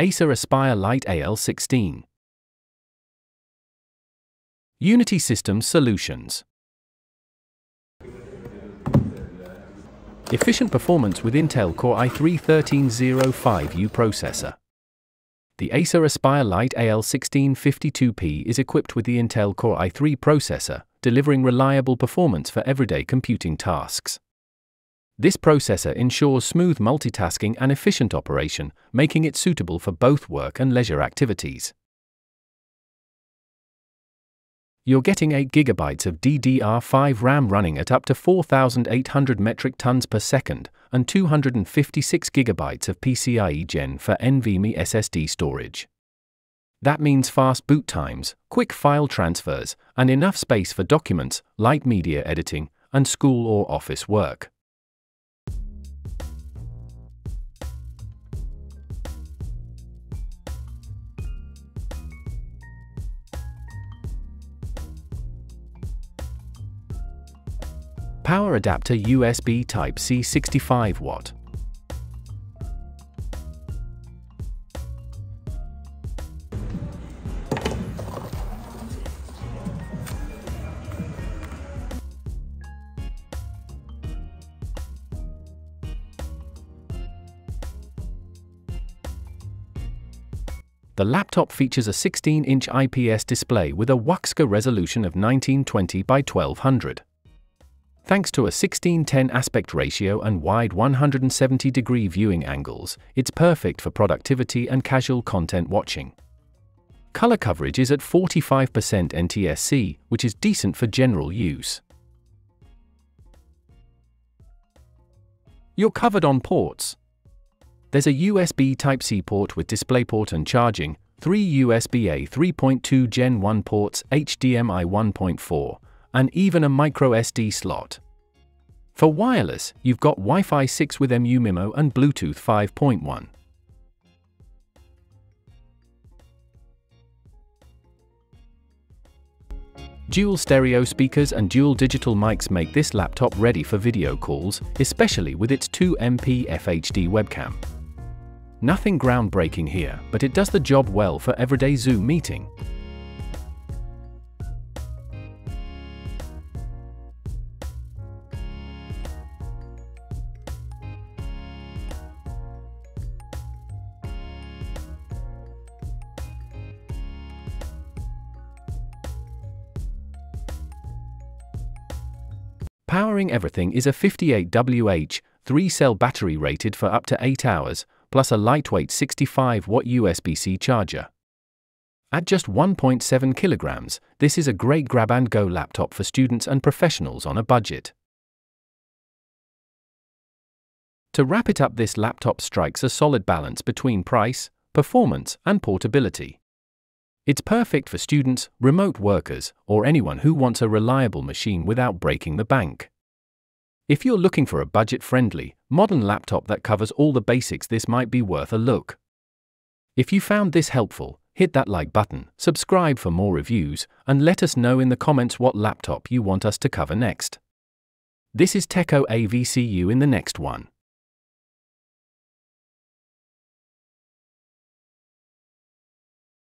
Acer Aspire Lite AL16. Unity Systems Solutions. Efficient performance with Intel Core i3-1305U processor. The Acer Aspire Lite AL16-52P is equipped with the Intel Core i3 processor, delivering reliable performance for everyday computing tasks. This processor ensures smooth multitasking and efficient operation, making it suitable for both work and leisure activities. You're getting 8GB of DDR5 RAM running at up to 4,800 metric tons per second and 256GB of PCIe Gen 4 NVMe SSD storage. That means fast boot times, quick file transfers, and enough space for documents, light media editing, and school or office work. Power adapter USB Type-C 65W. The laptop features a 16-inch IPS display with a UHD resolution of 1920 by 1200. Thanks to a 16:10 aspect ratio and wide 170-degree viewing angles, it's perfect for productivity and casual content watching. Color coverage is at 45% NTSC, which is decent for general use. You're covered on ports. There's a USB Type-C port with DisplayPort and charging, 3 USB-A 3.2 Gen 1 ports, HDMI 1.4, and even a microSD slot. For wireless, you've got Wi-Fi 6 with MU-MIMO and Bluetooth 5.1. Dual stereo speakers and dual digital mics make this laptop ready for video calls, especially with its 2MP FHD webcam. Nothing groundbreaking here, but it does the job well for everyday Zoom meeting. Powering everything is a 58Wh, 3-cell battery rated for up to 8 hours, plus a lightweight 65W USB-C charger. At just 1.7 kilograms, this is a great grab-and-go laptop for students and professionals on a budget. To wrap it up, this laptop strikes a solid balance between price, performance, and portability. It's perfect for students, remote workers, or anyone who wants a reliable machine without breaking the bank. If you're looking for a budget-friendly, modern laptop that covers all the basics, this might be worth a look. If you found this helpful, hit that like button, subscribe for more reviews, and let us know in the comments what laptop you want us to cover next. This is TechOAV. See you in the next one.